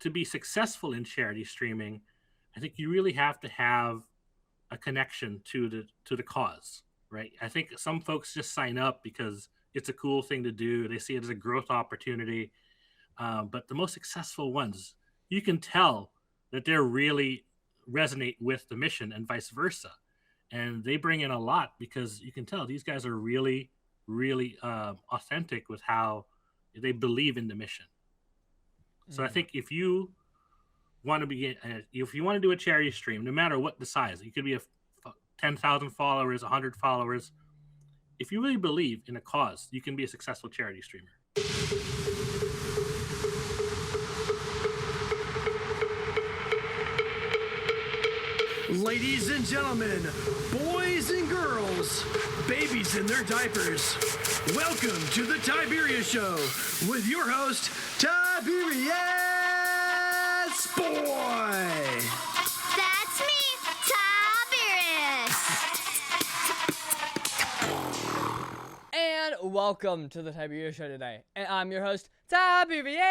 to be successful in charity streaming, I think you really have to have a connection to the cause, right? I think some folks just sign up because it's a cool thing to do. They see it as a growth opportunity. But the most successful ones, you can tell that they're really resonate with the mission and vice versa. And they bring in a lot because you can tell these guys are really, really authentic with how they believe in the mission. So I think if you want to do a charity stream, no matter what the size, it could be 10,000 followers, 100 followers. If you really believe in a cause, you can be a successful charity streamer. Ladies and gentlemen, boys and girls, babies in their diapers, welcome to the Tiberius Show with your host, Tiberius Boy. That's me, Tiberius. And welcome to the Tiberius Show today. And I'm your host, Tiberius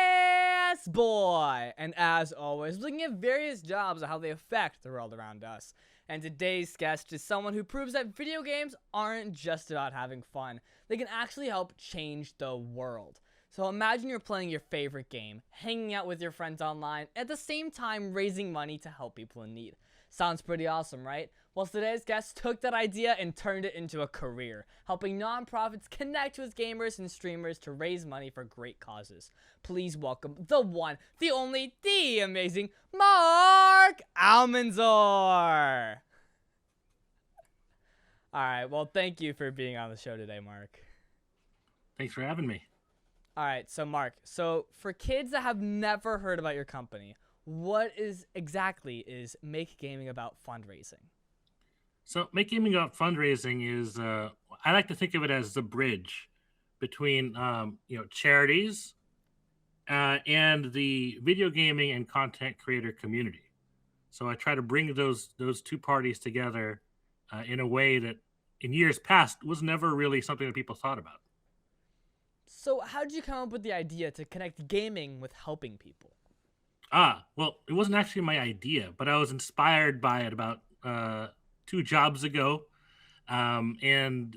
Boy. And as always, looking at various jobs and how they affect the world around us. And today's guest is someone who proves that video games aren't just about having fun. They can actually help change the world. So imagine you're playing your favorite game, hanging out with your friends online, at the same time raising money to help people in need. Sounds pretty awesome, right? Well, today's guest took that idea and turned it into a career, helping nonprofits connect with gamers and streamers to raise money for great causes. Please welcome the one, the only, the amazing Marc Almanzor! Alright, well, thank you for being on the show today, Marc. Thanks for having me. Alright, so Marc, for kids that have never heard about your company, what exactly is Make Gaming About Fundraising? So Make Gaming About Fundraising is, I like to think of it as the bridge between, charities and the video gaming and content creator community. So I try to bring those two parties together in a way that in years past was never really something that people thought about. So how did you come up with the idea to connect gaming with helping people? Well, it wasn't actually my idea, but I was inspired by it about 2 jobs ago. And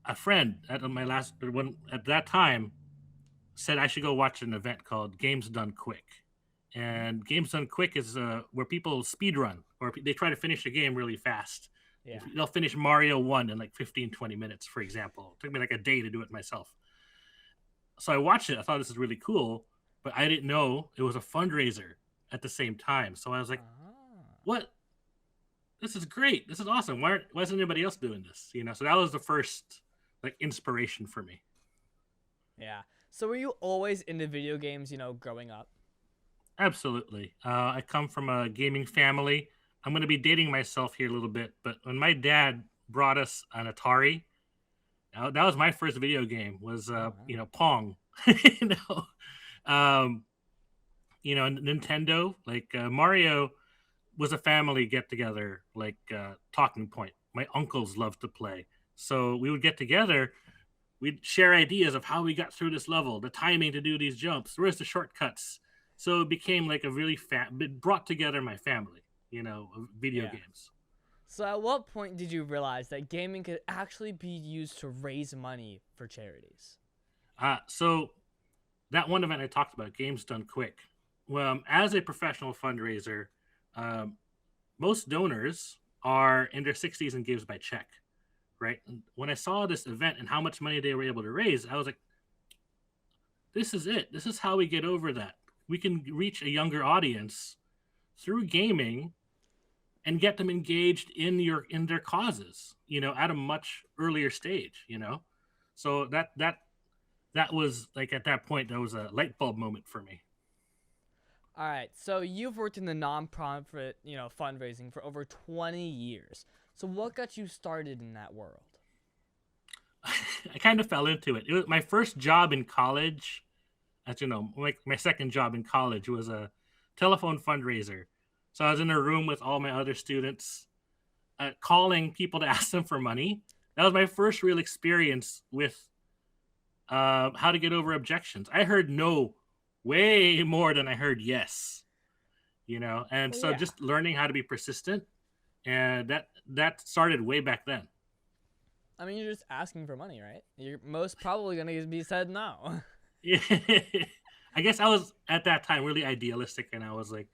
a friend at that time said I should go watch an event called Games Done Quick. And Games Done Quick is where people speed run or they try to finish a game really fast. Yeah. They'll finish Mario 1 in like 15, 20 minutes, for example. It took me like a day to do it myself. So I watched it. I thought this is really cool, but I didn't know it was a fundraiser at the same time. So I was like, what? This is great. This is awesome. Why isn't anybody else doing this? So that was the first inspiration for me. Yeah. So were you always into video games, growing up? Absolutely. I come from a gaming family. I'm going to be dating myself here a little bit, but when my dad brought us an Atari, that was my first video game was, Pong, Nintendo, Mario was a family get together, talking point. My uncles loved to play. So we would get together. We'd share ideas of how we got through this level, the timing to do these jumps, where's the shortcuts. So it became like a really it brought together my family, video games. So at what point did you realize that gaming could actually be used to raise money for charities? So that one event I talked about, Games Done Quick. Well, as a professional fundraiser, most donors are in their 60s and gives by check, right? And when I saw this event and how much money they were able to raise, I was like, this is it. This is how we get over that. We can reach a younger audience through gaming and get them engaged in their causes, at a much earlier stage, So that was at that point, that was a light bulb moment for me. All right. So you've worked in the nonprofit, fundraising for over 20 years. So what got you started in that world? I kind of fell into it. It was my first job in college. As you know, my second job in college was a telephone fundraiser. So I was in a room with all my other students, calling people to ask them for money. That was my first real experience with how to get over objections. I heard no way more than I heard yes. And Well, so yeah. just learning how to be persistent, and that started way back then. I mean, you're just asking for money, right? You're most probably gonna be said no. Yeah. I guess I was at that time really idealistic, and I was like,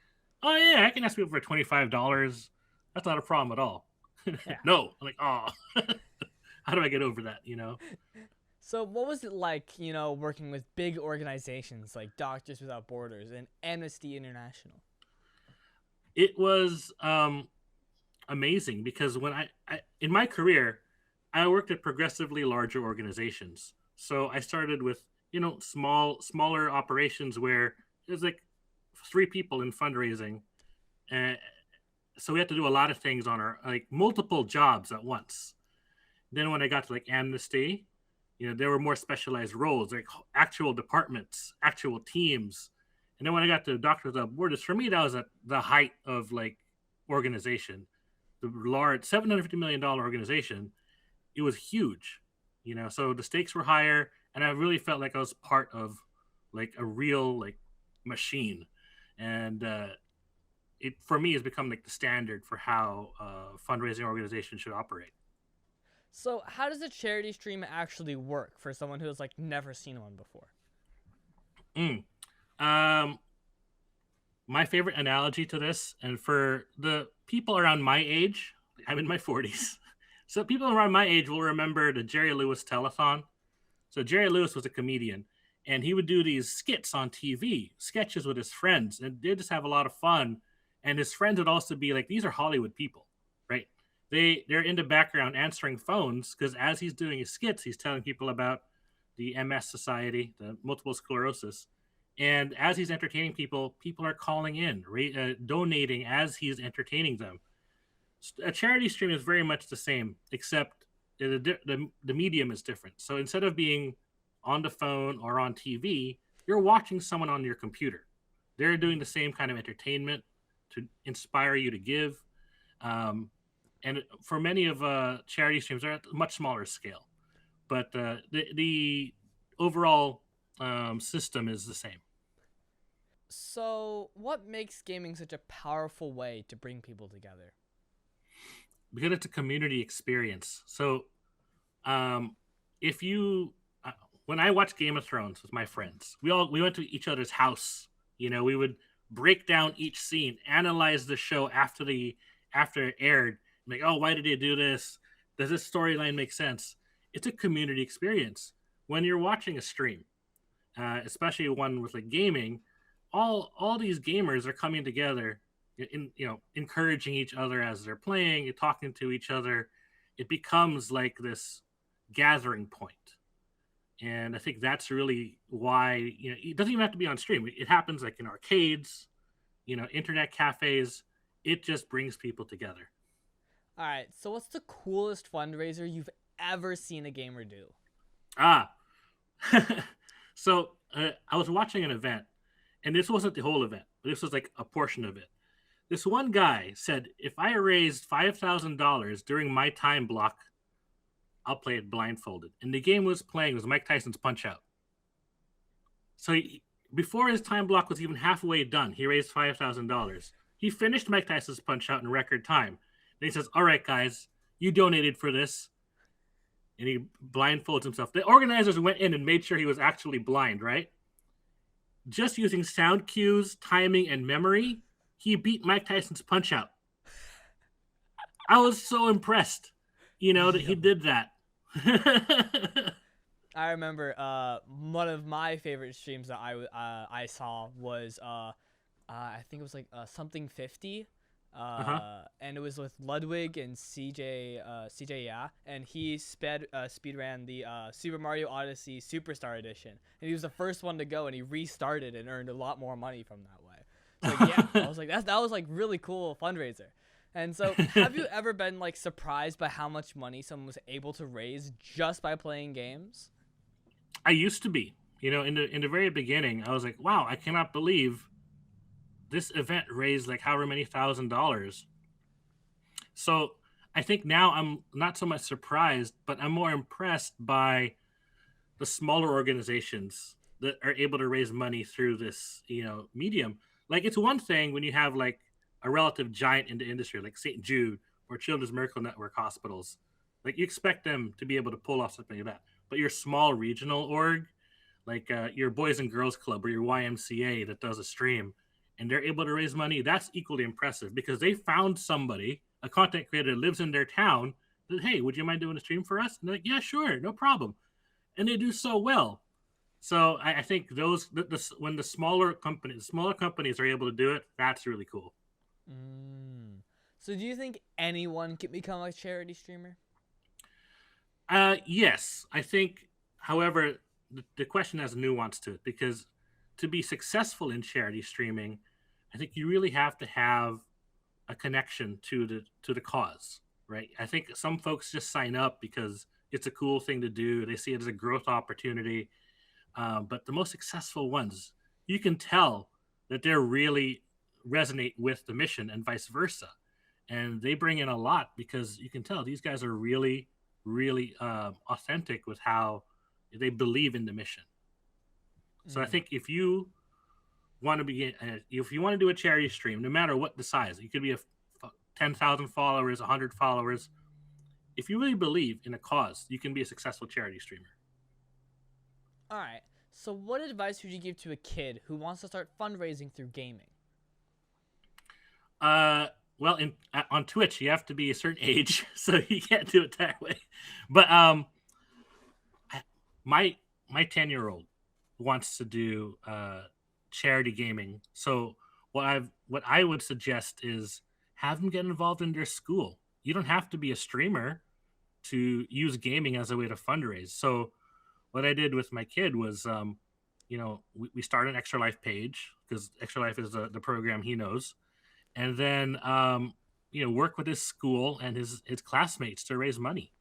oh yeah, I can ask people for $25. That's not a problem at all. Yeah. No, I'm like, oh, how do I get over that? So, what was it like, working with big organizations like Doctors Without Borders and Amnesty International? It was amazing because when I in my career, I worked at progressively larger organizations. So I started with smaller operations where there's like 3 people in fundraising, and so we had to do a lot of things on our like multiple jobs at once. Then when I got to like Amnesty, there were more specialized roles, like actual departments, actual teams. And then when I got to Doctors Without Borders, for me that was at the height of like organization, the large $750 million organization. It was huge, so the stakes were higher, and I really felt like I was part of like a real like machine. And it for me has become like the standard for how fundraising organizations should operate. So, how does a charity stream actually work for someone who has like never seen one before? Mm. Um, my favorite analogy to this, and for the people around my age, I'm in my 40s. So people around my age will remember the Jerry Lewis telethon. So Jerry Lewis was a comedian, and he would do these skits on TV, sketches with his friends, and they just have a lot of fun. And his friends would also be like, these are Hollywood people, right? They're in the background answering phones because as he's doing his skits, he's telling people about the MS Society, the multiple sclerosis. And as he's entertaining people, people are calling in, donating as he's entertaining them. A charity stream is very much the same, except the medium is different. So instead of being on the phone or on TV, you're watching someone on your computer. They're doing the same kind of entertainment to inspire you to give. And for many of charity streams, they're at a much smaller scale. But the overall system is the same. So, what makes gaming such a powerful way to bring people together? Because it's a community experience. So if you when I watched Game of Thrones with my friends, we went to each other's house. We would break down each scene, analyze the show after it aired, like, oh, why did they do this? Does this storyline make sense? It's a community experience. When you're watching a stream, especially one with like gaming, all these gamers are coming together, encouraging each other as they're playing, talking to each other. It becomes like this gathering point. And I think that's really why, it doesn't even have to be on stream. It happens like in arcades, internet cafes. It just brings people together. All right, so what's the coolest fundraiser you've ever seen a gamer do? So I was watching an event, and this wasn't the whole event, but this was like a portion of it. This one guy said, if I raised $5,000 during my time block, I'll play it blindfolded. And the game was playing was Mike Tyson's Punch-Out. So before his time block was even halfway done, he raised $5,000. He finished Mike Tyson's Punch-Out in record time. And he says, all right, guys, you donated for this. And he blindfolds himself. The organizers went in and made sure he was actually blind, right? Just using sound cues, timing, and memory, he beat Mike Tyson's Punch-Out. I was so impressed, that he did that. I remember one of my favorite streams that I saw was I think it was like something 50. And it was with Ludwig and CJ, yeah, and he speedran the Super Mario Odyssey Superstar Edition, and he was the first one to go, and he restarted and earned a lot more money from that way. So yeah, I was like, that was like really cool fundraiser. And so, have you ever been like surprised by how much money someone was able to raise just by playing games? I used to be, in the very beginning, I was like, wow, I cannot believe this event raised like however many $1,000s. So I think now I'm not so much surprised, but I'm more impressed by the smaller organizations that are able to raise money through this, medium. Like, it's one thing when you have like a relative giant in the industry, like St. Jude or Children's Miracle Network hospitals. Like, you expect them to be able to pull off something like that. But your small regional org, like your Boys and Girls Club or your YMCA that does a stream, and they're able to raise money, that's equally impressive because they found somebody, a content creator that lives in their town, that, hey, would you mind doing a stream for us? And they're like, yeah, sure, no problem. And they do so well. So I think when the smaller companies are able to do it, that's really cool. So do you think anyone can become a charity streamer? Yes, I think. However, the question has nuance to it because to be successful in charity streaming, I think you really have to have a connection to the cause, right? I think some folks just sign up because it's a cool thing to do. They see it as a growth opportunity. But the most successful ones, you can tell that they're really resonate with the mission and vice versa. And they bring in a lot because you can tell these guys are really, really authentic with how they believe in the mission. So I think if you want to do a charity stream, no matter what the size, you could be 10,000 followers, 100 followers. If you really believe in a cause, you can be a successful charity streamer. All right. So what advice would you give to a kid who wants to start fundraising through gaming? Well, on Twitch, you have to be a certain age, so you can't do it that way. But my 10-year-old wants to do charity gaming. So what I would suggest is have them get involved in their school. You don't have to be a streamer to use gaming as a way to fundraise. So what I did with my kid was, we started an Extra Life page because Extra Life is the program he knows. And then, work with his school and his classmates to raise money.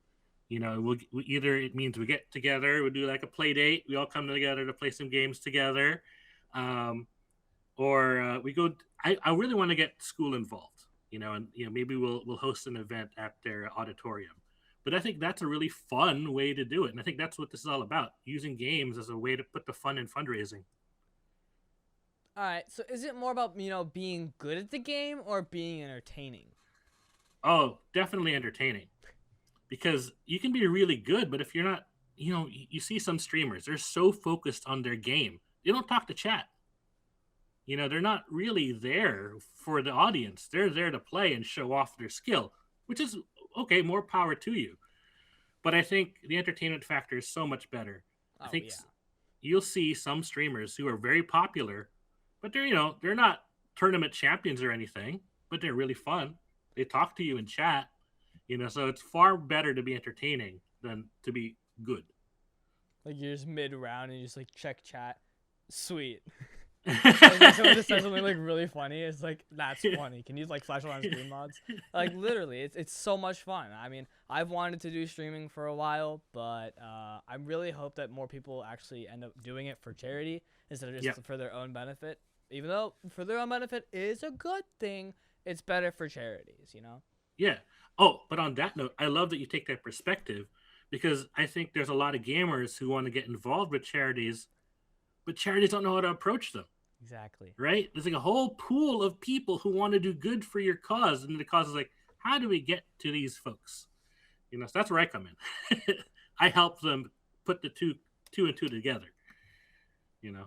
It means we get together, we do like a play date. We all come together to play some games together. Or we go, I really want to get school involved, and, maybe we'll host an event at their auditorium. But I think that's a really fun way to do it. And I think that's what this is all about, using games as a way to put the fun in fundraising. All right. So is it more about, being good at the game or being entertaining? Oh, definitely entertaining. Because you can be really good, but if you're not, you see some streamers, they're so focused on their game. They don't talk to chat. They're not really there for the audience. They're there to play and show off their skill, which is okay, more power to you. But I think the entertainment factor is so much better. I think you'll see some streamers who are very popular, but they're not tournament champions or anything, but they're really fun. They talk to you in chat, so it's far better to be entertaining than to be good. Like you're just mid-round and you just like check chat. Sweet. Like someone just says something like really funny. It's like, that's funny. Can you like flash on screen mods? Like literally, it's so much fun. I mean, I've wanted to do streaming for a while, but I really hope that more people actually end up doing it for charity instead of just for their own benefit. Even though for their own benefit is a good thing, it's better for charities, Yeah. Oh, but on that note, I love that you take that perspective because I think there's a lot of gamers who want to get involved with charities, but charities don't know how to approach them. Exactly. Right? There's like a whole pool of people who want to do good for your cause. And the cause is like, how do we get to these folks? So that's where I come in. I help them put the two and two together. All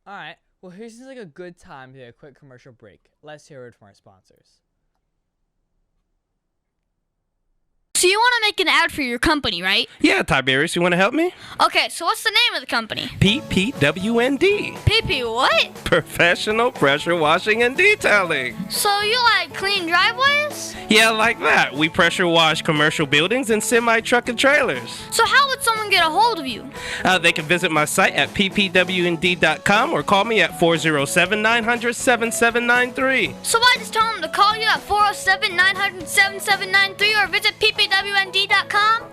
right. Well, here's like a good time to get a quick commercial break. Let's hear it from our sponsors. So you want to make an ad for your company, right? Yeah, Tiberius, you want to help me? Okay, so what's the name of the company? PPWND. PP what? Professional Pressure Washing and Detailing. So you like clean driveways? Yeah, like that. We pressure wash commercial buildings and semi-truck and trailers. So how would someone get a hold of you? They can visit my site at ppwnd.com or call me at 407-900-7793. So I just tell them to call you at 407-900-7793 or visit ppwnd.com?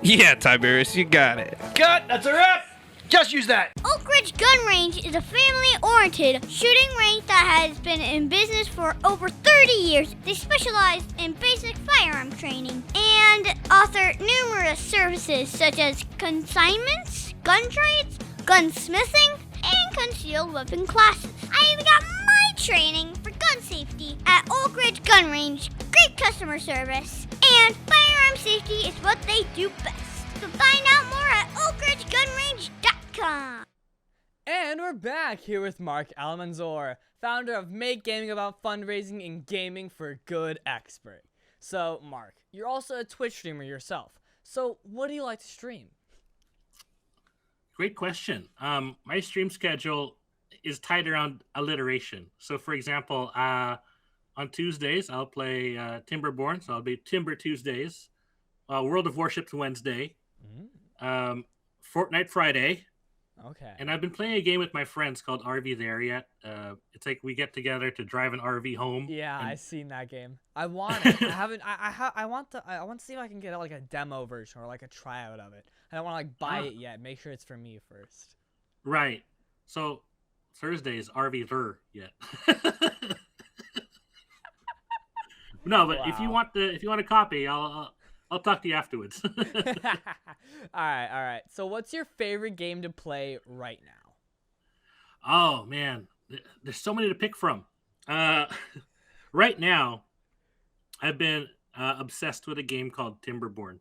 Yeah, Tiberius, you got it. Cut! That's a wrap! Just use that! Oak Ridge Gun Range is a family-oriented shooting range that has been in business for over 30 years. They specialize in basic firearm training and offer numerous services such as consignments, gun trades, gunsmithing, and concealed weapon classes. I even got my training for gun safety at Oak Ridge Gun Range. Great customer service. And firearm safety is what they do best. So find out more at oakridgegunrange.com. And we're back here with Marc Almanzor, founder of Make Gaming About Fundraising and Gaming for Good expert. So, Marc, you're also a Twitch streamer yourself. So, what do you like to stream? Great question. My stream schedule is tied around alliteration. So, for example, on Tuesdays, I'll play Timberborn, so I'll be Timber Tuesdays. World of Warships Wednesday. Fortnite Friday. Okay. And I've been playing a game with my friends called RV There Yet. It's like we get together to drive an RV home. Yeah, and... I've seen that game. I want it. I haven't. I want to see if I can get like a demo version or like a tryout of it. I don't want to like buy it yet. Make sure it's for me first. Right. So Thursdays RV There Yet. No, but if you want a copy, I'll talk to you afterwards. All right. So what's your favorite game to play right now? Oh, man. There's so many to pick from. Right now, I've been obsessed with a game called Timberborn.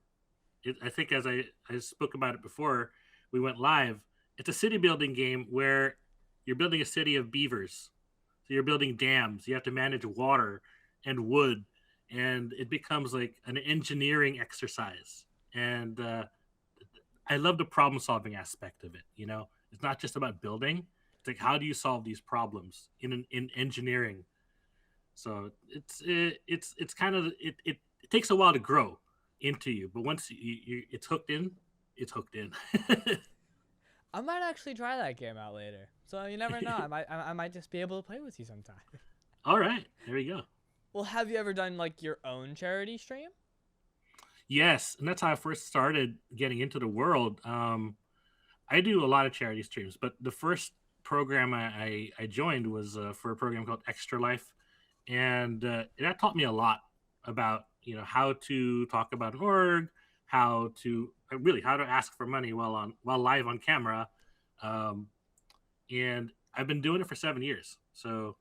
I think as I spoke about it before we went live, it's a city building game where you're building a city of beavers. So you're building dams. You have to manage water and wood. And it becomes like an engineering exercise. And I love the problem solving aspect of it. You know, it's not just about building. It's like, how do you solve these problems in engineering? So it's kind of, it takes a while to grow into you, but once it's hooked in, it's hooked in. I might actually try that game out later. So you never know. I might just be able to play with you sometime. All right, there we go. Well, have you ever done like your own charity stream? Yes, and that's how I first started getting into the world. I do a lot of charity streams, but the first program I joined was for a program called Extra Life, and that taught me a lot about how to talk about an org, how to ask for money while live on camera, and I've been doing it for 7 years. So,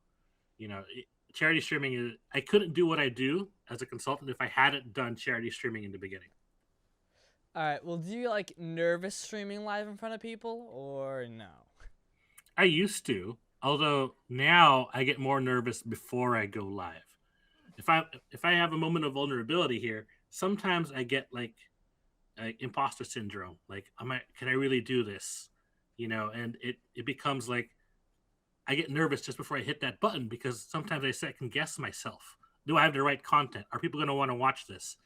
charity streaming is, I couldn't do what I do as a consultant if I hadn't done charity streaming in the beginning. All right. Well, do you like nervous streaming live in front of people or no? I used to, although now I get more nervous before I go live. If I have a moment of vulnerability here, sometimes I get like imposter syndrome. Like, can I really do this? And it becomes like I get nervous just before I hit that button because sometimes I second guess myself. Do I have the right content? Are people going to want to watch this?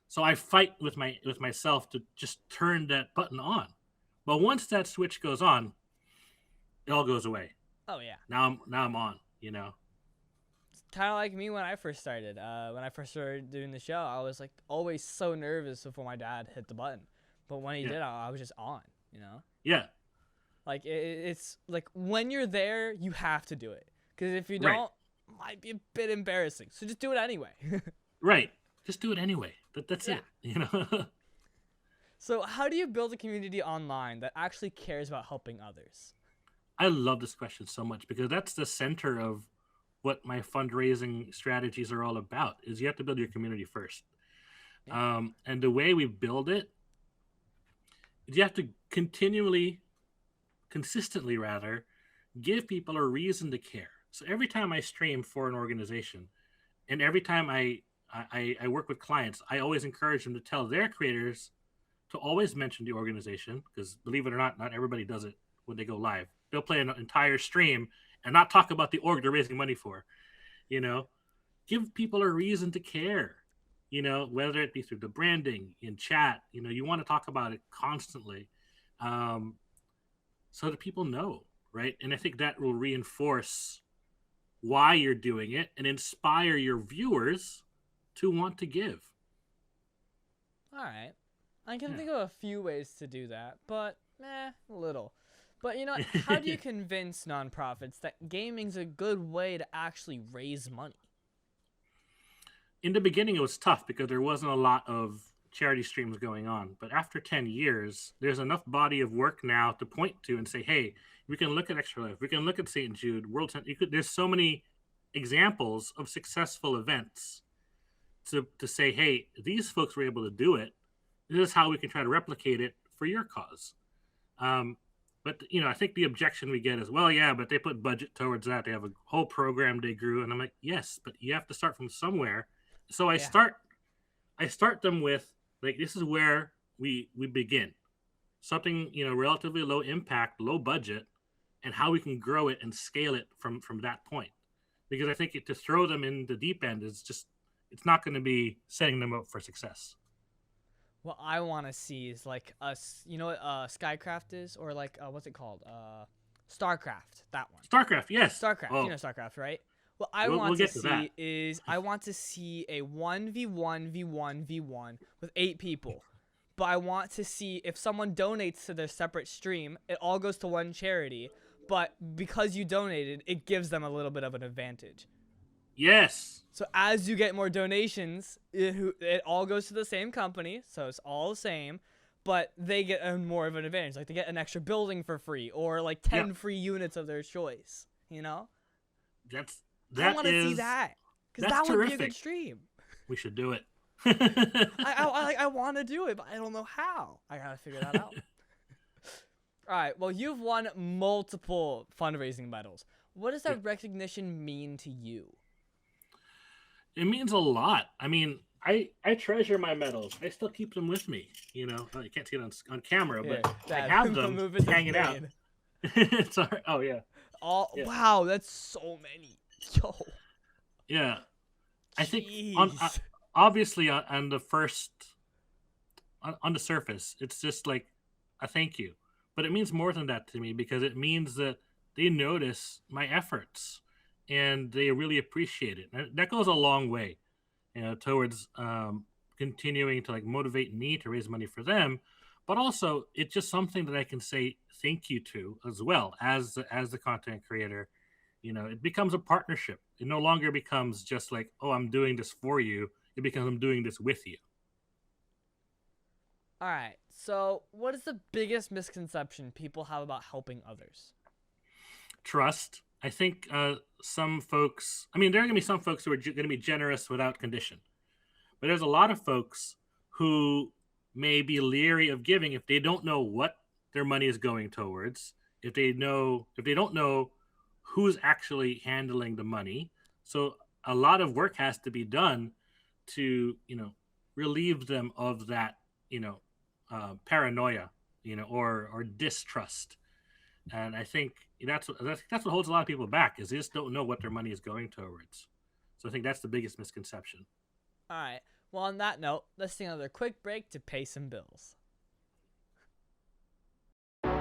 So I fight with myself to just turn that button on. But once that switch goes on, it all goes away. Oh yeah. Now I'm on. It's kind of like me when I first started. When I first started doing the show, I was like always so nervous before my dad hit the button. But when he did, I was just on. Yeah. Like it's like when you're there, you have to do it. Because if you don't, it might be a bit embarrassing. So just do it anyway. Right. Just do it anyway. That's it. So how do you build a community online that actually cares about helping others? I love this question so much because that's the center of what my fundraising strategies are all about. Is you have to build your community first. Yeah. And the way we build it is you have to consistently give people a reason to care. So every time I stream for an organization and every time I work with clients, I always encourage them to tell their creators to always mention the organization, because believe it or not everybody does it when they go live. They'll play an entire stream and not talk about the org they're raising money for. Give people a reason to care, whether it be through the branding, in chat, you want to talk about it constantly. So that people know, right? And I think that will reinforce why you're doing it and inspire your viewers to want to give. All right. I can think of a few ways to do that, but a little. But how do you convince nonprofits that gaming's a good way to actually raise money? In the beginning, it was tough because there wasn't a lot of charity streams going on. But after 10 years, there's enough body of work now to point to and say, hey, We can look at Extra Life. We can look at St. Jude, World Center. There's so many examples of successful events to say, hey, these folks were able to do it. This is how we can try to replicate it for your cause. But, I think the objection we get is, well, yeah, but they put budget towards that. They have a whole program they grew. And I'm like, yes, but you have to start from somewhere. So I start them with, like, this is where we begin. Something, relatively low impact, low budget, and how we can grow it and scale it from that point. Because I think to throw them in the deep end is just, it's not going to be setting them up for success. What I want to see is like what Skycraft is, or like what's it called? StarCraft. That one. StarCraft, yes. StarCraft. Oh. You know StarCraft, right? What I want to see is I want to see a 1v1v1v1 with 8 people. But I want to see if someone donates to their separate stream, it all goes to one charity. But because you donated, it gives them a little bit of an advantage. Yes. So as you get more donations, it all goes to the same company, so it's all the same, but they get more of an advantage. Like they get an extra building for free, or like 10 free units of their choice. I want to see that, because that would be a good stream. We should do it. I want to do it, but I don't know how. I gotta figure that out. All right. Well, you've won multiple fundraising medals. What does that recognition mean to you? It means a lot. I mean, I treasure my medals. I still keep them with me. I can't see it on camera, but I have them hanging out. It's all right. Oh, yeah. Wow, that's so many. Yo. Yeah. I think obviously on the surface, it's just like a thank you. But it means more than that to me, because it means that they notice my efforts and they really appreciate it. And that goes a long way, towards continuing to like motivate me to raise money for them. But also, it's just something that I can say thank you to as well as the content creator. It becomes a partnership. It no longer becomes just like, oh, I'm doing this for you. It becomes I'm doing this with you. All right. So what is the biggest misconception people have about helping others? Trust. I think some folks, there are going to be some folks who are going to be generous without condition. But there's a lot of folks who may be leery of giving if they don't know what their money is going towards, if they don't know who's actually handling the money. So a lot of work has to be done to, relieve them of that, paranoia, or distrust. And I think that's what holds a lot of people back, is they just don't know what their money is going towards. So I think that's the biggest misconception. All right. Well, on that note, let's take another quick break to pay some bills.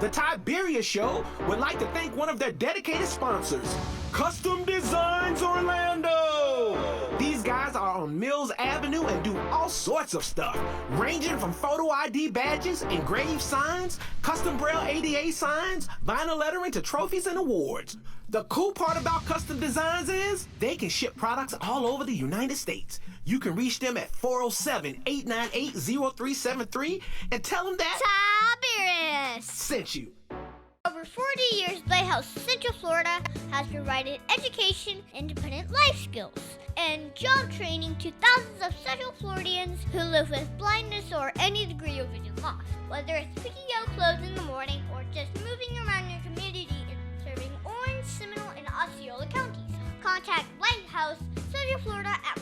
The Tiberius Show would like to thank one of their dedicated sponsors, Custom Designs Orlando. These guys are on Mills Avenue and do all sorts of stuff, ranging from photo ID badges, engraved signs, custom braille ADA signs, vinyl lettering to trophies and awards. The cool part about Custom Designs is they can ship products all over the United States. You can reach them at 407-898-0373 and tell them that Tiberius sent you. Over 40 years, Lighthouse Central Florida has provided education, independent life skills, and job training to thousands of Central Floridians who live with blindness or any degree of vision loss. Whether it's picking out clothes in the morning or just moving around your community and serving Orange, Seminole, and Osceola counties, contact Lighthouse Central Florida at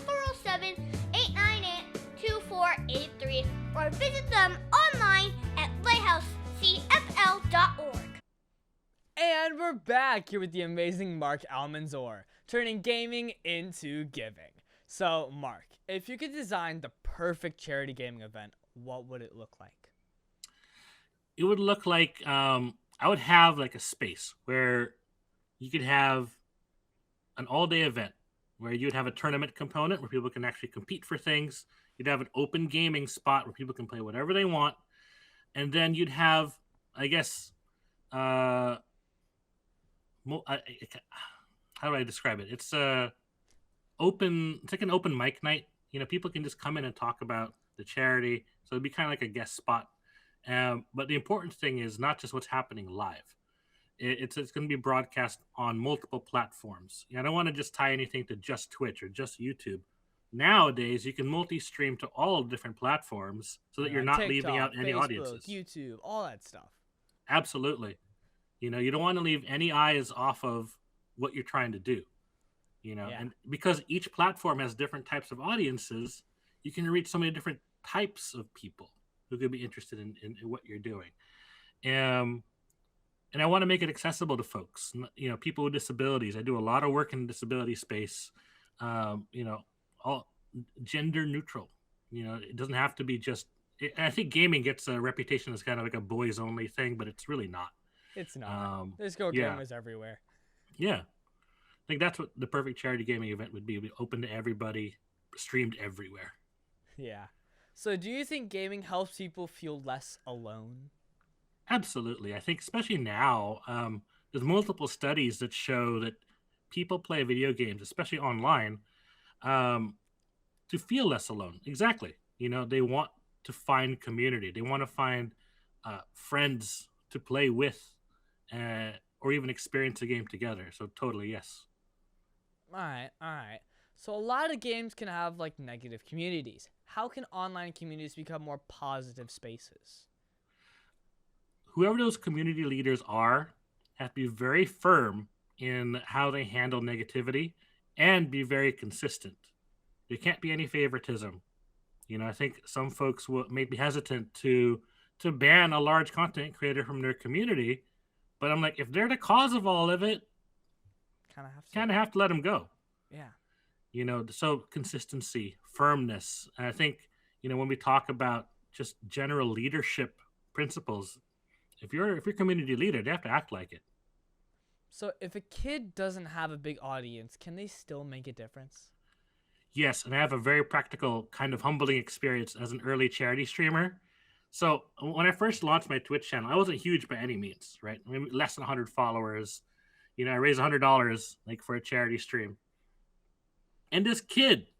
407-898-2483 or visit them online at lighthousecfl.org. And we're back here with the amazing Marc Almanzor, turning gaming into giving. So, Marc, if you could design the perfect charity gaming event, what would it look like? It would look like I would have like a space where you could have an all-day event where you'd have a tournament component where people can actually compete for things. You'd have an open gaming spot where people can play whatever they want. And then you'd have, I guess, how do I describe it? It's like an open mic night. People can just come in and talk about the charity. So it'd be kind of like a guest spot. But the important thing is not just what's happening live. It's going to be broadcast on multiple platforms. I don't want to just tie anything to just Twitch or just YouTube. Nowadays, you can multi-stream to all different platforms so that you're not TikTok, leaving out any Facebook, audiences. YouTube, all that stuff. Absolutely. You don't want to leave any eyes off of what you're trying to do. And because each platform has different types of audiences, you can reach so many different types of people who could be interested in what you're doing. And I want to make it accessible to folks, people with disabilities. I do a lot of work in the disability space, all gender neutral. It doesn't have to be just, I think gaming gets a reputation as kind of like a boys only thing, but it's really not. It's not. There's gamers everywhere. Yeah. I think that's what the perfect charity gaming event would be. It would be open to everybody, streamed everywhere. Yeah. So do you think gaming helps people feel less alone? Absolutely. I think especially now, there's multiple studies that show that people play video games, especially online, to feel less alone. Exactly. They want to find community. They want to find friends to play with or even experience a game together. So totally, yes. All right. So a lot of games can have like negative communities. How can online communities become more positive spaces? Whoever those community leaders are have to be very firm in how they handle negativity and be very consistent. There can't be any favoritism. I think some folks may be hesitant to ban a large content creator from their community, but I'm like, if they're the cause of all of it, kind of have to let them go. Yeah. So consistency, firmness. And I think, when we talk about just general leadership principles, if you're community leader, they have to act like it. So if a kid doesn't have a big audience, can they still make a difference? Yes, and I have a very practical, kind of humbling experience as an early charity streamer. So when I first launched my Twitch channel, I wasn't huge by any means, right? Maybe less than 100 followers. I raised $100 for a charity stream. And this kid,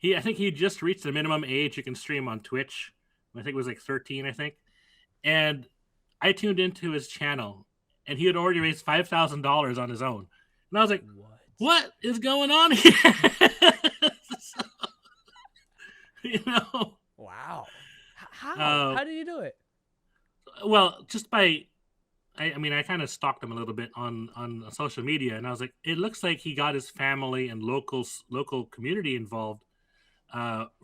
I think he just reached the minimum age you can stream on Twitch. I think it was 13, I think. And I tuned into his channel, and he had already raised $5,000 on his own. And I was like, what is going on here? Wow. How do you do it? Well, just by, I kind of stalked him a little bit on social media, and I was like, it looks like he got his family and local community involved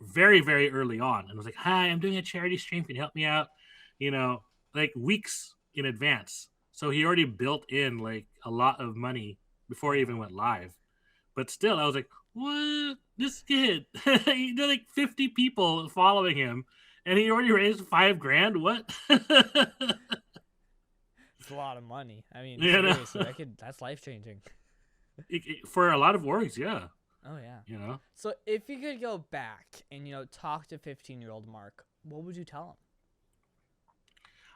very, very early on. And I was like, hi, I'm doing a charity stream. Can you help me out? Weeks in advance. So he already built in a lot of money before he even went live. But still, I was like, what? This kid, he did 50 people following him, and he already raised $5,000. What? It's a lot of money. I mean, seriously, that's life changing. For a lot of orgs, yeah. Oh yeah. So if you could go back and talk to 15-year-old Mark, what would you tell him?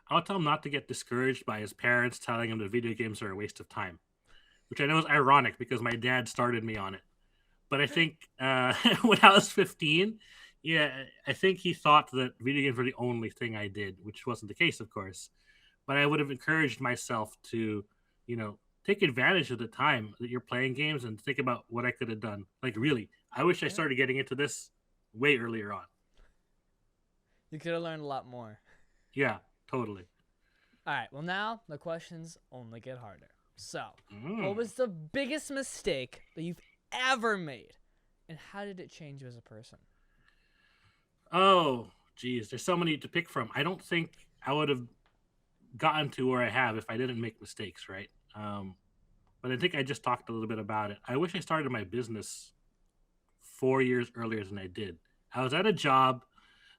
I would tell him not to get discouraged by his parents telling him that video games are a waste of time, which I know is ironic because my dad started me on it. But I think when I was 15, I think he thought that video games were the only thing I did, which wasn't the case, of course. But I would have encouraged myself to, take advantage of the time that you're playing games and think about what I could have done. Really, I wish I started getting into this way earlier on. You could have learned a lot more. Yeah, totally. All right, well, now the questions only get harder. So, what was the biggest mistake that you've ever made, and how did it change you as a person? Oh, geez, there's so many to pick from. I don't think I would have gotten to where I have if I didn't make mistakes, right? But I think I just talked a little bit about it. I wish I started my business 4 years earlier than I did. I was at a job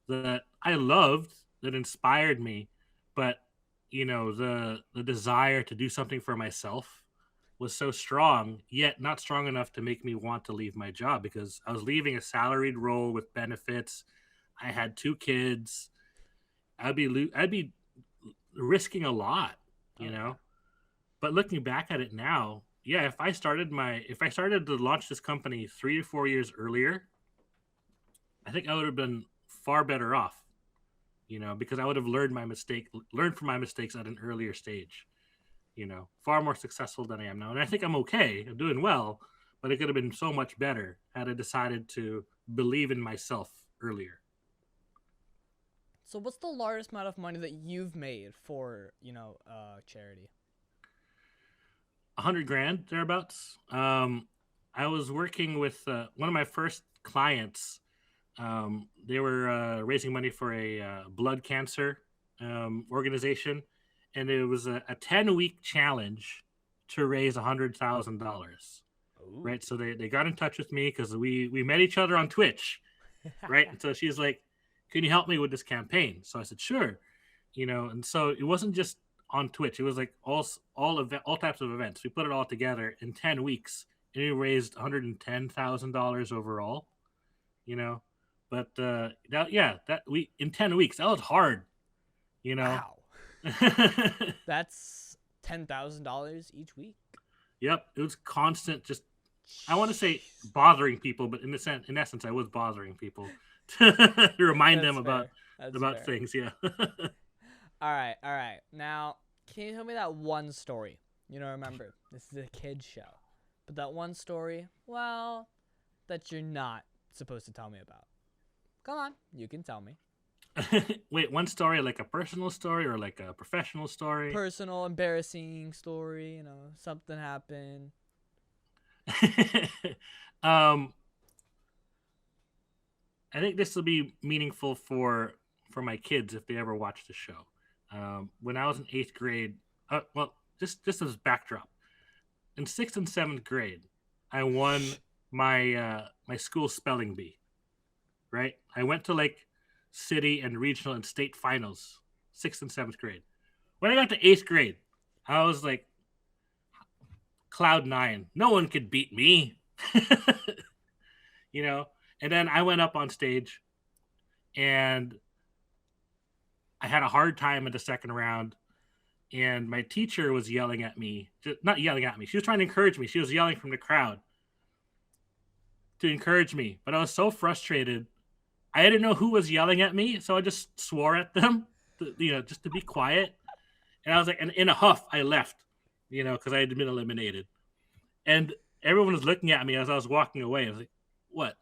that I loved, that inspired me, but the desire to do something for myself was so strong, yet not strong enough to make me want to leave my job, because I was leaving a salaried role with benefits. I had 2 kids. I'd be risking a lot, But looking back at it now, if I started to launch this company 3 to 4 years earlier, I think I would have been far better off. Because I would have learned from my mistakes at an earlier stage. far more successful than I am now. And I think I'm okay. I'm doing well, but it could have been so much better had I decided to believe in myself earlier. So what's the largest amount of money that you've made for, charity? 100 grand thereabouts. I was working with one of my first clients. They were raising money for a blood cancer organization, and it was a 10-week challenge to raise $100,000. Right, so they got in touch with me because we met each other on Twitch, right? And so she's like, "Can you help me with this campaign?" So I said, "Sure," And so it wasn't just on Twitch; it was like all types of events. We put it all together in 10 weeks, and we raised $110,000 overall. But in 10 weeks, that was hard. Wow. That's $10,000 each week. Yep, it was constant. Just I want to say bothering people, but in essence, I was bothering people to remind them about things. Yeah. All right. Now, can you tell me that one story? Remember, this is a kid's show, but that one story, well, that you're not supposed to tell me about. Come on, you can tell me. Wait, one story, like a personal story or like a professional story? Personal, embarrassing story. Something happened. I think this will be meaningful for my kids if they ever watch the show. When I was in 8th grade, just as backdrop, in 6th and 7th grade, I won my school spelling bee. Right, I went to like city and regional and state finals, 6th and 7th grade. When I got to 8th grade, I was like, cloud 9. No one could beat me. And then I went up on stage and I had a hard time in the second round. And my teacher was yelling at me, not yelling at me. She was trying to encourage me. She was yelling from the crowd to encourage me. But I was so frustrated. I didn't know who was yelling at me, so I just swore at them, just to be quiet. And I was like, and in a huff, I left, because I had been eliminated. And everyone was looking at me as I was walking away. I was like, what?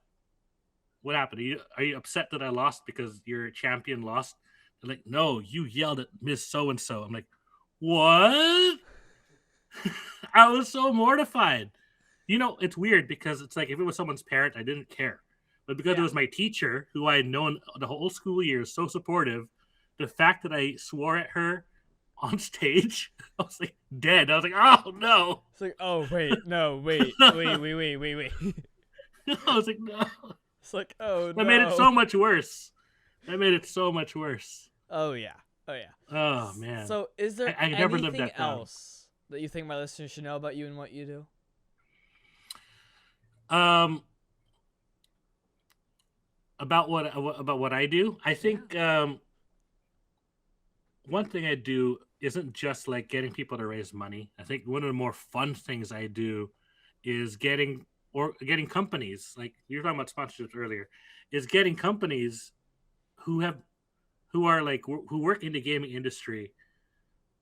What happened? Are you upset that I lost because your champion lost? They're like, no, you yelled at Miss So-and-so. I'm like, what? I was so mortified. It's weird because it's like if it was someone's parent, I didn't care. But because it was my teacher, who I had known the whole school year, so supportive, the fact that I swore at her on stage, I was like dead. I was like, oh no. It's like, oh wait, no, wait. I was like, no. It's like, oh no. That made it so much worse. Oh yeah. Oh man. So is there I never lived anything that down. else that you think my listeners should know about you and what you do? About what I do, I think one thing I do isn't just like getting people to raise money. I think one of the more fun things I do is getting companies, like you were talking about sponsorships earlier, is getting companies who work in the gaming industry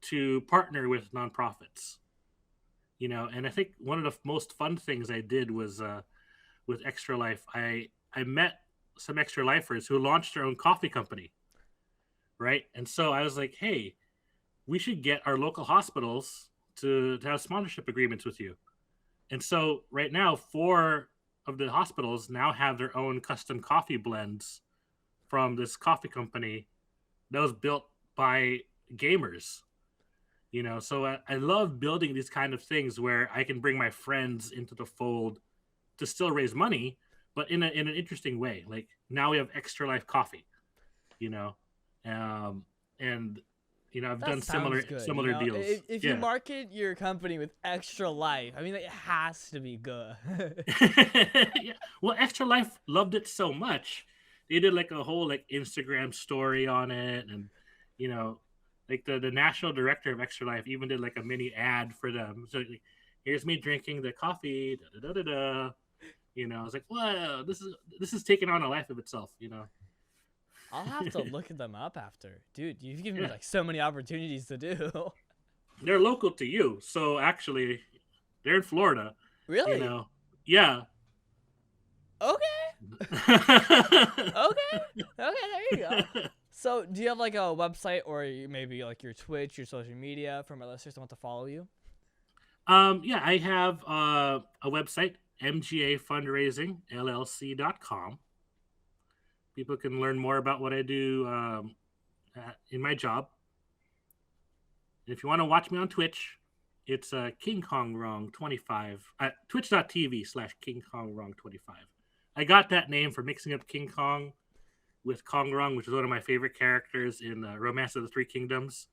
to partner with nonprofits. And I think one of the most fun things I did was with Extra Life. I met some Extra Lifers who launched their own coffee company, right? And so I was like, hey, we should get our local hospitals to have sponsorship agreements with you. And so right now, 4 of the hospitals now have their own custom coffee blends from this coffee company that was built by gamers. So I love building these kind of things where I can bring my friends into the fold to still raise money, but in an interesting way. Like now we have Extra Life coffee, and I've done similar deals. If you market your company with Extra Life, I mean, it has to be good. Yeah. Well, Extra Life loved it so much, they did like a whole like Instagram story on it, and like the national director of Extra Life even did like a mini ad for them. So like, here's me drinking the coffee. Da, da, da, da, da. I was like, wow, this is taking on a life of itself. I'll have to look them up after. Dude, you've given me like so many opportunities to do. they're local to you. So actually, they're in Florida. Really? You know, yeah. Okay. Okay. There you go. So, do you have like a website or maybe like your Twitch, your social media for my listeners that want to follow you? Yeah, I have a website, mgafundraising.llc.com. People can learn more about what I do in my job. And if you want to watch me on Twitch, it's King Kong Wrong 25 at twitch.tv/King Kong Wrong 25. I got that name for mixing up King Kong with Kong Rong, which is one of my favorite characters in Romance of the Three Kingdoms,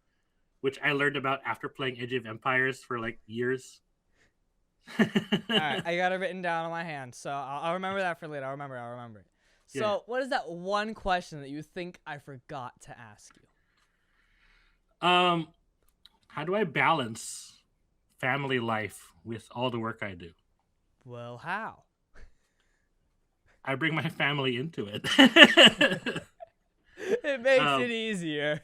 which I learned about after playing Age of Empires for like years. All right, I got it written down on my hand, so I'll remember that for later. I'll remember it. So, Yeah. what is that one question that you think I forgot to ask you? How do I balance family life with all the work I do? Well, how? I bring my family into it. It makes it easier.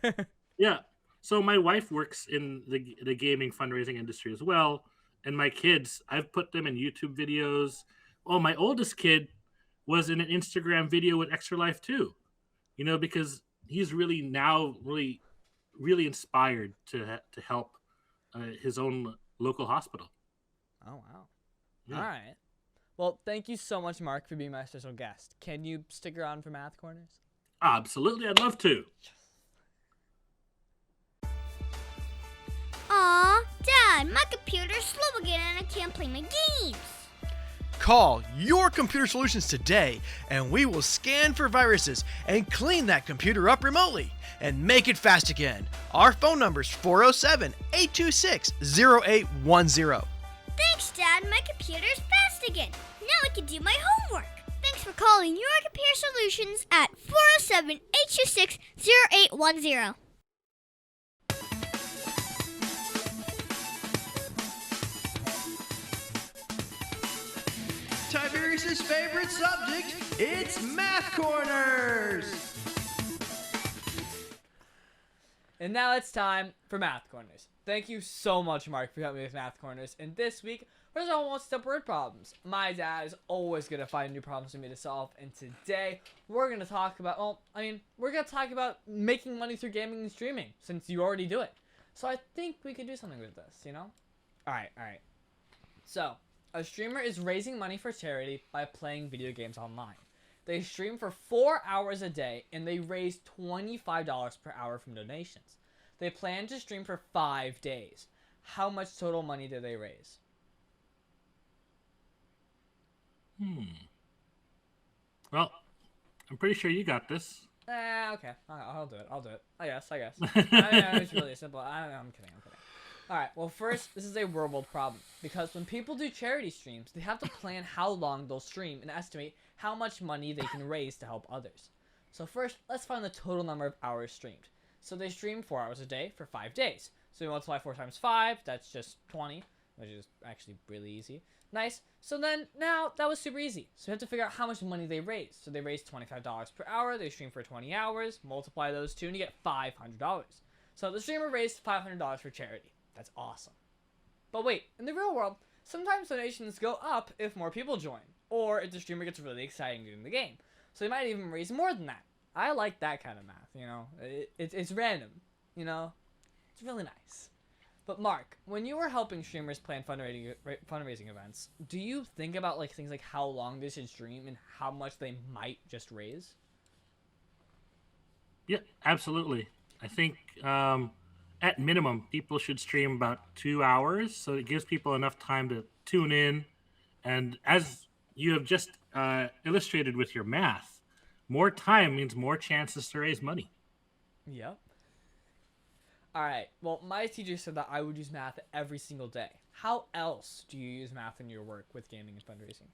Yeah. So my wife works in the gaming fundraising industry as well. And my kids, I've put them in YouTube videos. Oh, my oldest kid was in an Instagram video with Extra Life too. You know, because he's really now really inspired to help his own local hospital. Oh, wow. Yeah. All right. Well, thank you so much, Mark, for being my special guest. Can you stick around for Math Corners? Absolutely, I'd love to. Aw, Dad, my computer's slow again and I can't play my games. Call Your Computer Solutions today, and we will scan for viruses and clean that computer up remotely and make it fast again. Our phone number is 407-826-0810. Thanks, Dad. My computer's fast again. Now I can do my homework. Thanks for calling Your Computer Solutions at 407-826-0810. Tiberius' favorite subject, it's Math Corners! And now it's time for Math Corners. Thank you so much, Mark, for helping me with Math Corners. And this week, we're talking about step word problems. My dad is always going to find new problems for me to solve. And today, we're going to talk about, we're going to talk about making money through gaming and streaming, since you already do it. So I think we could do something with this, you know? Alright. So, a streamer is raising money for charity by playing video games online. They stream for 4 hours a day, and they raise $25 per hour from donations. They plan to stream for 5 days. How much total money did they raise? Well, I'm pretty sure you got this. Okay. I'll do it. I guess. It's really simple. I'm kidding. Alright, well first, this is a real-world problem. Because when people do charity streams, they have to plan how long they'll stream and estimate how much money they can raise to help others. So first, let's find the total number of hours streamed. So they stream 4 hours a day for 5 days. So we multiply 4 times 5, that's just 20, which is actually really easy. Nice. So then, now, that was super easy. So we have to figure out how much money they raised. So they raised $25 per hour, they stream for 20 hours, multiply those two, and you get $500. So the streamer raised $500 for charity. That's awesome. But wait, in the real world, sometimes donations go up if more people join, or if the streamer gets really exciting during the game. So they might even raise more than that. I like that kind of math, you know? It's random, you know? It's really nice. But Mark, when you were helping streamers plan fundraising events, do you think about like things like how long they should stream and how much they might just raise? Yeah, absolutely. I think at minimum, people should stream about 2 hours, so it gives people enough time to tune in. And as you have just illustrated with your math, more time means more chances to raise money. Yep. All right. Well, my teacher said that I would use math every single day. How else do you use math in your work with gaming and fundraising?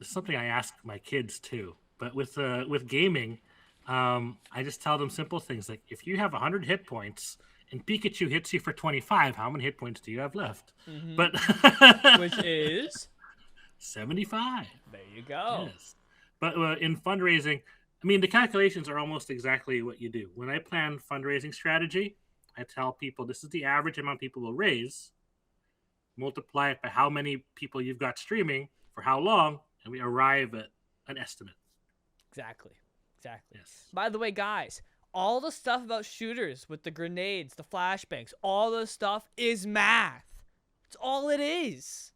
It's something I ask my kids too. But with gaming, I just tell them simple things like, if you have 100 hit points and Pikachu hits you for 25, how many hit points do you have left? Mm-hmm. But which is 75. There you go. Yes. But in fundraising, I mean, the calculations are almost exactly what you do. When I plan fundraising strategy, I tell people this is the average amount people will raise. Multiply it by how many people you've got streaming for how long, and we arrive at an estimate. Exactly. Yes. By the way, guys, all the stuff about shooters with the grenades, the flashbangs, all this stuff is math. It's all it is.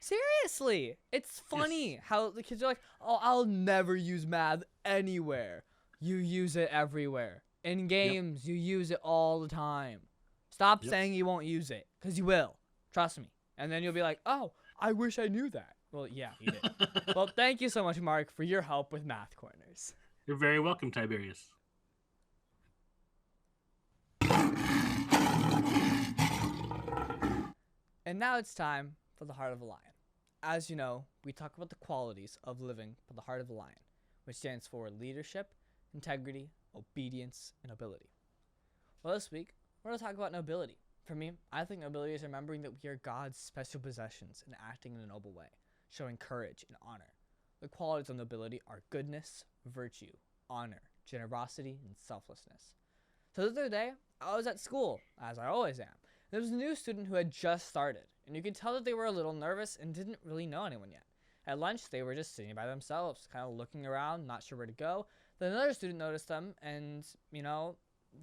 Seriously. It's funny how the kids are like, oh, I'll never use math anywhere. You use it everywhere. In games, you use it all the time. Stop saying you won't use it, because you will. Trust me. And then you'll be like, oh, I wish I knew that. Well, yeah, you did. Well, thank you so much, Mark, for your help with Math Corners. You're very welcome, Tiberius. And now it's time for the Heart of a Lion. As you know, we talk about the qualities of living for the Heart of a Lion, which stands for leadership, integrity, obedience, and ability. Well, this week, we're going to talk about nobility. For me, I think nobility is remembering that we are God's special possessions and acting in a noble way, showing courage and honor. The qualities of nobility are goodness, virtue, honor, generosity, and selflessness. So the other day, I was at school, as I always am. There was a new student who had just started, and you could tell that they were a little nervous and didn't really know anyone yet. At lunch, they were just sitting by themselves, kind of looking around, not sure where to go. Then another student noticed them, and,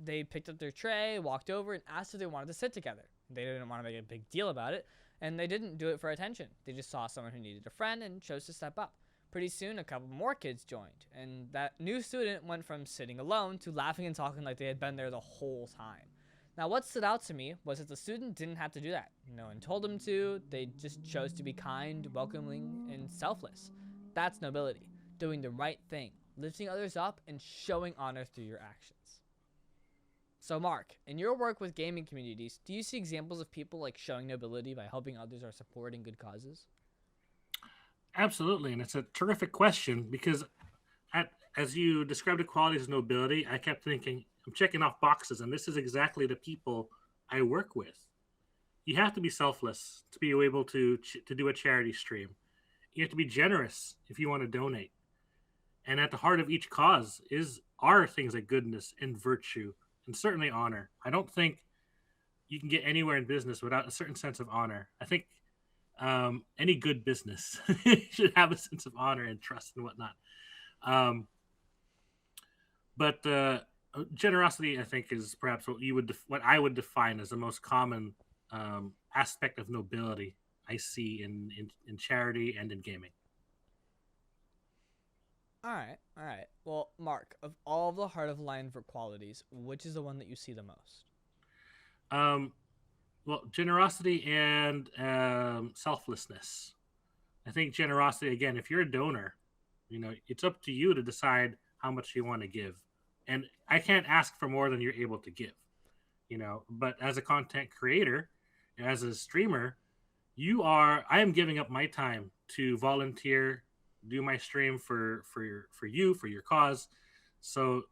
they picked up their tray, walked over, and asked if they wanted to sit together. They didn't want to make a big deal about it, and they didn't do it for attention. They just saw someone who needed a friend and chose to step up. Pretty soon, a couple more kids joined, and that new student went from sitting alone to laughing and talking like they had been there the whole time. Now, what stood out to me was that the student didn't have to do that. No one told them to. They just chose to be kind, welcoming, and selfless. That's nobility, doing the right thing, lifting others up, and showing honor through your actions. So, Mark, in your work with gaming communities, do you see examples of people like showing nobility by helping others or supporting good causes? Absolutely, and it's a terrific question because as you described the qualities of nobility, I kept thinking, I'm checking off boxes, and this is exactly the people I work with. You have to be selfless to be able to do a charity stream. You have to be generous if you want to donate. And at the heart of each cause are things like goodness and virtue and certainly honor. I don't think you can get anywhere in business without a certain sense of honor. I think any good business should have a sense of honor and trust and whatnot. But generosity, I think, is perhaps what I would define as the most common aspect of nobility I see in charity and in gaming. All right. Well, Mark, of all the Heart of Lion qualities, which is the one that you see the most? Well, generosity and selflessness. I think generosity, again, if you're a donor, it's up to you to decide how much you want to give. And I can't ask for more than you're able to give, but as a content creator, as a streamer, I am giving up my time to volunteer, do my stream for your cause. So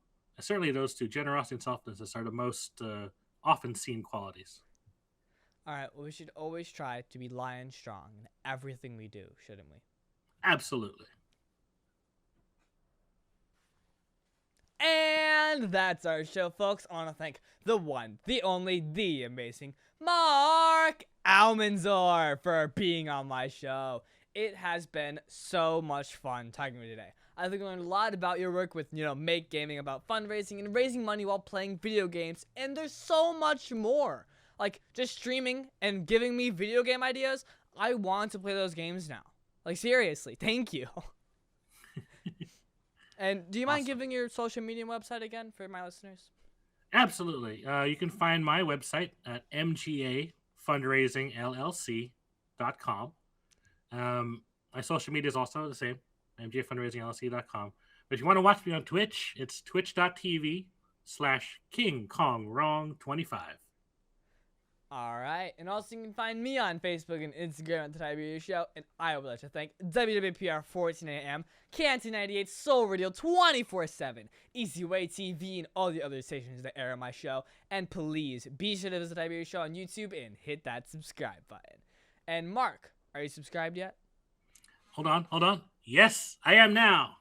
certainly those two, generosity and selflessness, are the most often seen qualities. All right, well, we should always try to be lion strong in everything we do, shouldn't we? Absolutely. And that's our show, folks. I want to thank the one, the only, the amazing Marc Almanzor for being on my show. It has been so much fun talking to you today. I think I learned a lot about your work with, Make Gaming About Fundraising and raising money while playing video games. And there's so much more. Like, just streaming and giving me video game ideas. I want to play those games now. Like, seriously, thank you. And do you mind giving your social media website again for my listeners? Absolutely. You can find my website at mgafundraisingllc.com. My social media is also the same, mgafundraisingllc.com. But if you want to watch me on Twitch, it's twitch.tv/KingKongWrong25. All right. And also you can find me on Facebook and Instagram at The Tiberius Show. And I would like to thank WWPR 14AM, Canton 98, Soul Radio 24/7, Easy Way TV, and all the other stations that air my show. And please be sure to visit The Tiberius Show on YouTube and hit that subscribe button. And Mark, are you subscribed yet? Hold on. Yes, I am now.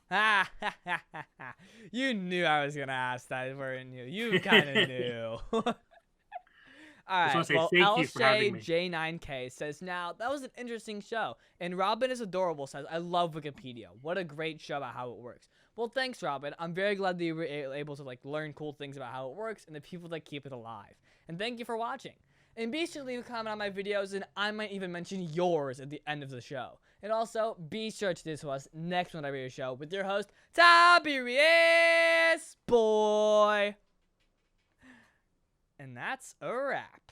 You knew I was going to ask that, weren't you? You kind of knew. All just right. want to say Well, thank you for having me. LJJ9K says, now, that was an interesting show. And Robin is Adorable says, I love Wikipedia. What a great show about how it works. Well, thanks, Robin. I'm very glad that you were able to learn cool things about how it works and the people that keep it alive. And thank you for watching. And be sure to leave a comment on my videos, and I might even mention yours at the end of the show. And also, be sure to listen to us next on Tiberius Show with your host, Tiberius Boy. And that's a wrap.